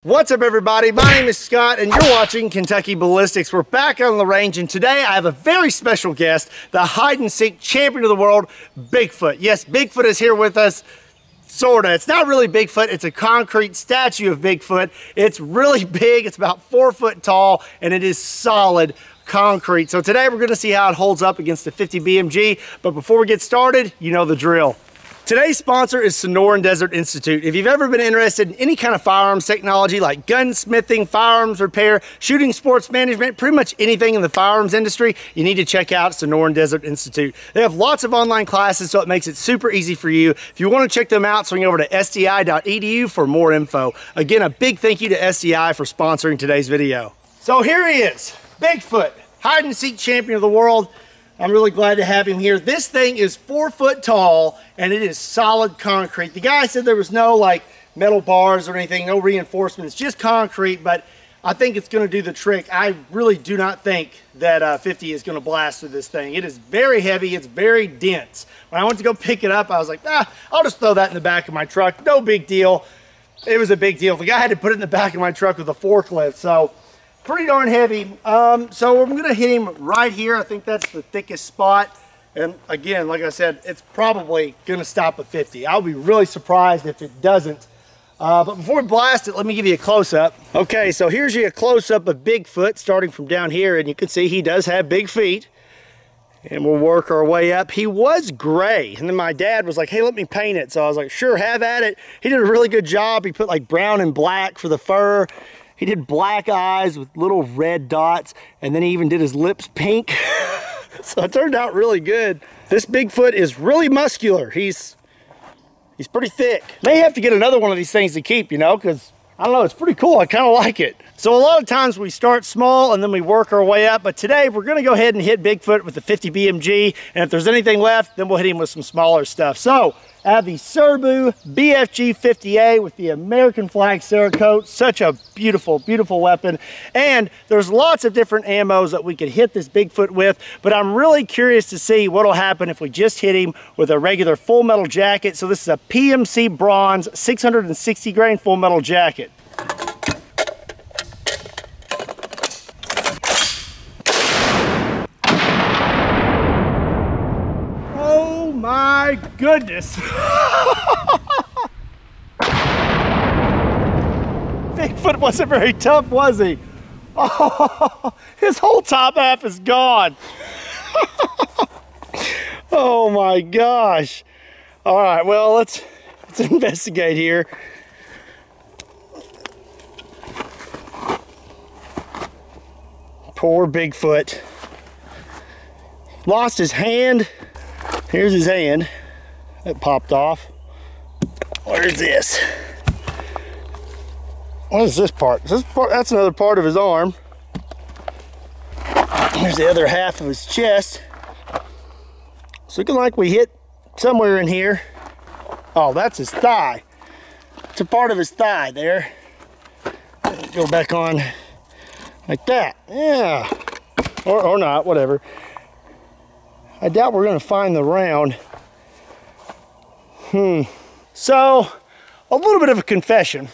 What's up, everybody? My name is Scott and you're watching Kentucky Ballistics. We're back on the range and today I have a very special guest, the hide and seek champion of the world, Bigfoot. Yes, Bigfoot is here with us. Sorta. It's not really Bigfoot, it's a concrete statue of Bigfoot. It's really big, it's about 4 foot tall, and it is solid concrete. So today we're gonna see how it holds up against the 50 BMG, but before we get started, you know the drill. Today's sponsor is Sonoran Desert Institute. If you've ever been interested in any kind of firearms technology like gunsmithing, firearms repair, shooting sports management, pretty much anything in the firearms industry, you need to check out Sonoran Desert Institute. They have lots of online classes, so it makes it super easy for you. If you want to check them out, swing over to sdi.edu for more info. Again, a big thank you to SDI for sponsoring today's video. So here he is, Bigfoot, hide and seek champion of the world. I'm really glad to have him here. This thing is 4 foot tall and it is solid concrete. The guy said there was no like metal bars or anything, no reinforcements, just concrete, but I think it's gonna do the trick. I really do not think that 50 is gonna blast through this thing. It is very heavy, it's very dense. When I went to go pick it up, I was like, I'll just throw that in the back of my truck, no big deal. It was a big deal. The guy had to put it in the back of my truck with a forklift, so pretty darn heavy. So I'm gonna hit him right here. I think that's the thickest spot. And again, like I said, it's probably gonna stop at 50. I'll be really surprised if it doesn't. But before we blast it, let me give you a close-up. Okay, so here's a close-up of Bigfoot starting from down here, and you can see he does have big feet. And we'll work our way up. He was gray, and then my dad was like, hey, let me paint it. So I was like, sure, have at it. He did a really good job. He put like brown and black for the fur. He did black eyes with little red dots, and then he even did his lips pink. So it turned out really good. This Bigfoot is really muscular. He's pretty thick. May have to get another one of these things to keep, you know, because I don't know, it's pretty cool. I kind of like it. So a lot of times we start small and then we work our way up, but today we're gonna go ahead and hit Bigfoot with the 50 BMG, and if there's anything left, then we'll hit him with some smaller stuff. So I have the Serbu BFG 50A with the American flag Cerakote. Such a beautiful, beautiful weapon. And there's lots of different ammos that we could hit this Bigfoot with, but I'm really curious to see what'll happen if we just hit him with a regular full metal jacket. So this is a PMC bronze 660 grain full metal jacket. Oh my goodness. Bigfoot wasn't very tough, was he? Oh, his whole top half is gone. Oh my gosh. All right, well, let's investigate here. Poor Bigfoot. Lost his hand. Here's his hand. That popped off. Where's this? What is this part? That's another part of his arm. Here's the other half of his chest. It's looking like we hit somewhere in here. Oh, that's his thigh. It's a part of his thigh there. Go back on like that. Yeah. Or not, whatever. I doubt we're gonna find the round. So, a little bit of a confession.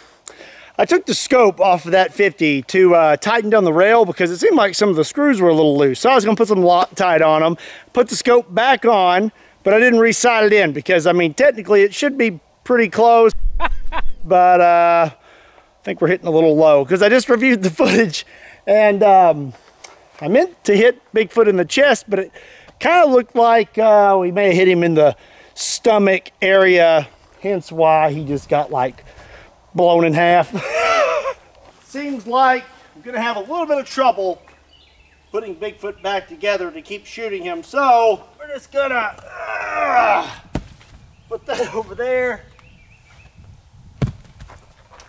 I took the scope off of that 50 to tighten down the rail because it seemed like some of the screws were a little loose. So I was gonna put some Loctite on them, put the scope back on, but I didn't re-sight it in because, I mean, technically it should be pretty close, but I think we're hitting a little low because I just reviewed the footage and I meant to hit Bigfoot in the chest, but it kind of looked like we may have hit him in the stomach area, hence why he just got like blown in half. Seems like I'm gonna have a little bit of trouble putting Bigfoot back together to keep shooting him, so we're just gonna put that over there.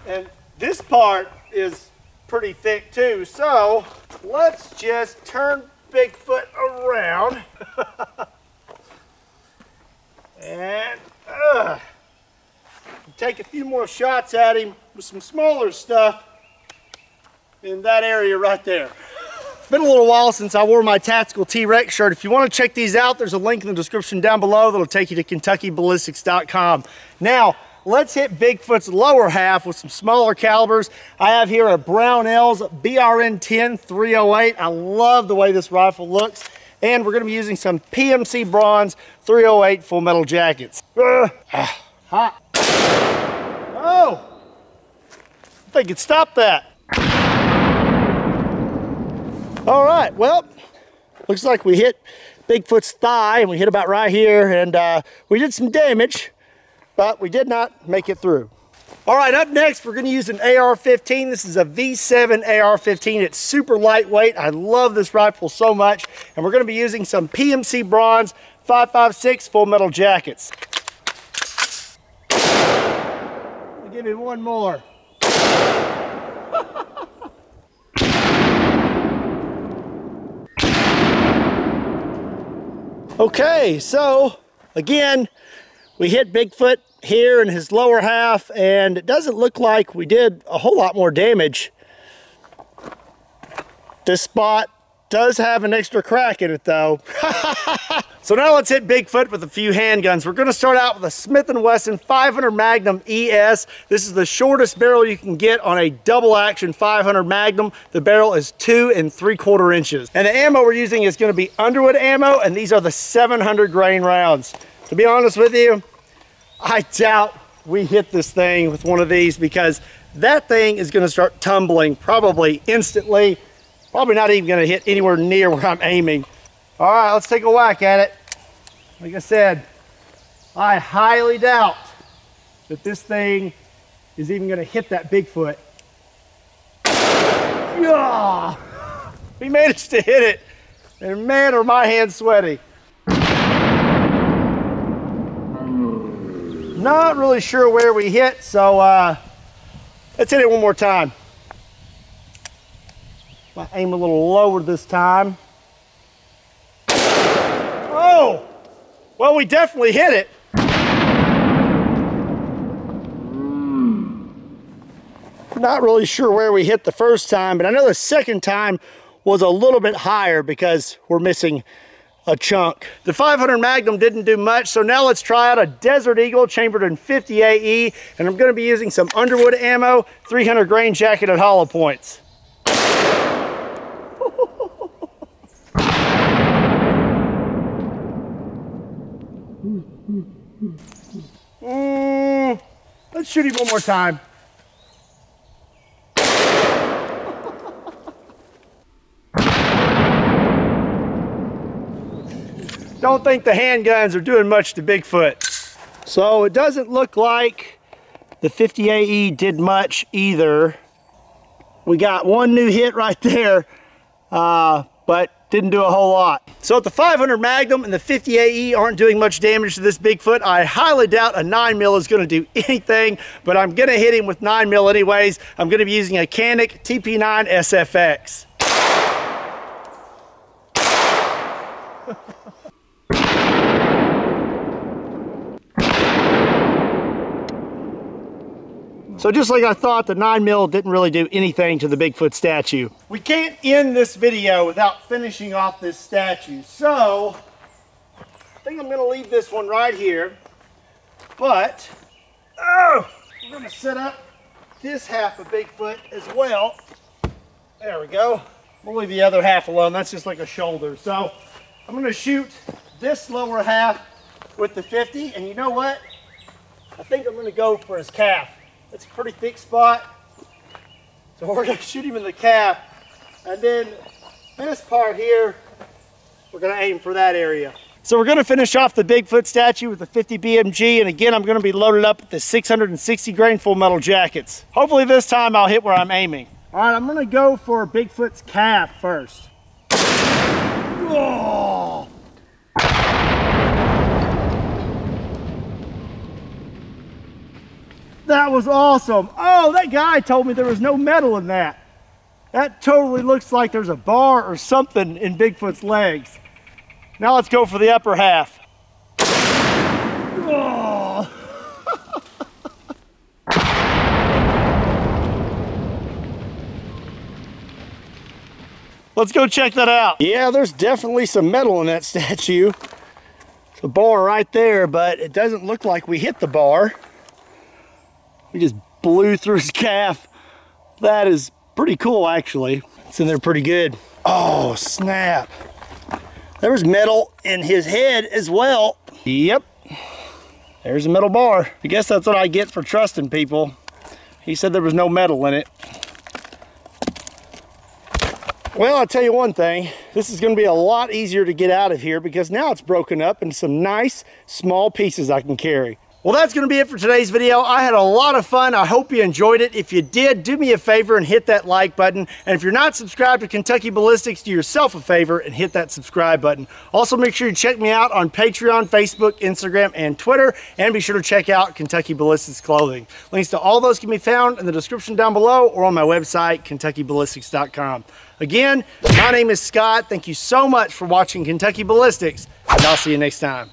And this part is pretty thick too, so let's just turn Bigfoot around and take a few more shots at him with some smaller stuff in that area right there. It's been a little while since I wore my tactical T-Rex shirt. If you want to check these out, there's a link in the description down below that'll take you to KentuckyBallistics.com. Now, let's hit Bigfoot's lower half with some smaller calibers. I have here a Brownell's BRN-10 308. I love the way this rifle looks. And we're gonna be using some PMC Bronze 308 full metal jackets. Hot. Oh, I think it stopped that. All right, well, looks like we hit Bigfoot's thigh, and we hit about right here, and we did some damage, but we did not make it through. All right, up next, we're gonna use an AR-15. This is a V7 AR-15. It's super lightweight. I love this rifle so much, and we're gonna be using some PMC Bronze 5.56 full metal jackets. I'll give you one more. Okay, so again, we hit Bigfoot here in his lower half, and it doesn't look like we did a whole lot more damage. This spot does have an extra crack in it though. So now let's hit Bigfoot with a few handguns. We're gonna start out with a Smith & Wesson 500 Magnum ES. This is the shortest barrel you can get on a double action 500 Magnum. The barrel is 2 3/4 inches. And the ammo we're using is gonna be Underwood ammo, and these are the 700 grain rounds. To be honest with you, I doubt we hit this thing with one of these, because that thing is gonna start tumbling probably instantly. Probably not even gonna hit anywhere near where I'm aiming. All right, let's take a whack at it. Like I said, I highly doubt that this thing is even gonna hit that Bigfoot. Yeah! We managed to hit it, and man, are my hands sweaty. Not really sure where we hit, so let's hit it one more time. Might aim a little lower this time. Oh, well, we definitely hit it. Not really sure where we hit the first time, but I know the second time was a little bit higher because we're missing a chunk. The 500 Magnum didn't do much, so now let's try out a Desert Eagle chambered in 50 AE, and I'm gonna be using some Underwood ammo, 300 grain jacketed hollow points. Let's shoot him one more time. Don't think the handguns are doing much to Bigfoot. So it doesn't look like the 50 AE did much either. We got one new hit right there, but didn't do a whole lot. So if the 500 Magnum and the 50 AE aren't doing much damage to this Bigfoot, I highly doubt a 9mm is gonna do anything, but I'm gonna hit him with 9mm anyways. I'm gonna be using a Canik TP9 SFX. So just like I thought, the 9mm didn't really do anything to the Bigfoot statue. We can't end this video without finishing off this statue. So I think I'm gonna leave this one right here, but we're gonna set up this half of Bigfoot as well. There we go. We'll leave the other half alone. That's just like a shoulder. So I'm gonna shoot this lower half with the 50, and you know what? I think I'm gonna go for his calf. It's a pretty thick spot, so we're going to shoot him in the calf, and then this part here, we're going to aim for that area. So we're going to finish off the Bigfoot statue with the 50 BMG, and again, I'm going to be loaded up with the 660 grain full metal jackets. Hopefully this time I'll hit where I'm aiming. All right, I'm going to go for Bigfoot's calf first. Oh. That was awesome. Oh, that guy told me there was no metal in that. That totally looks like there's a bar or something in Bigfoot's legs. Now let's go for the upper half. Oh. Let's go check that out. Yeah, there's definitely some metal in that statue. It's a bar right there, but it doesn't look like we hit the bar. We just blew through his calf. That is pretty cool, actually. It's in there pretty good. Oh, snap. There was metal in his head as well. Yep. There's a metal bar. I guess that's what I get for trusting people. He said there was no metal in it. Well, I'll tell you one thing. This is going to be a lot easier to get out of here because now it's broken up into some nice small pieces I can carry. Well, that's going to be it for today's video. I had a lot of fun. I hope you enjoyed it. If you did, do me a favor and hit that like button. And if you're not subscribed to Kentucky Ballistics, do yourself a favor and hit that subscribe button. Also, make sure you check me out on Patreon, Facebook, Instagram, and Twitter. And be sure to check out Kentucky Ballistics clothing. Links to all those can be found in the description down below or on my website, KentuckyBallistics.com. Again, my name is Scott. Thank you so much for watching Kentucky Ballistics, and I'll see you next time.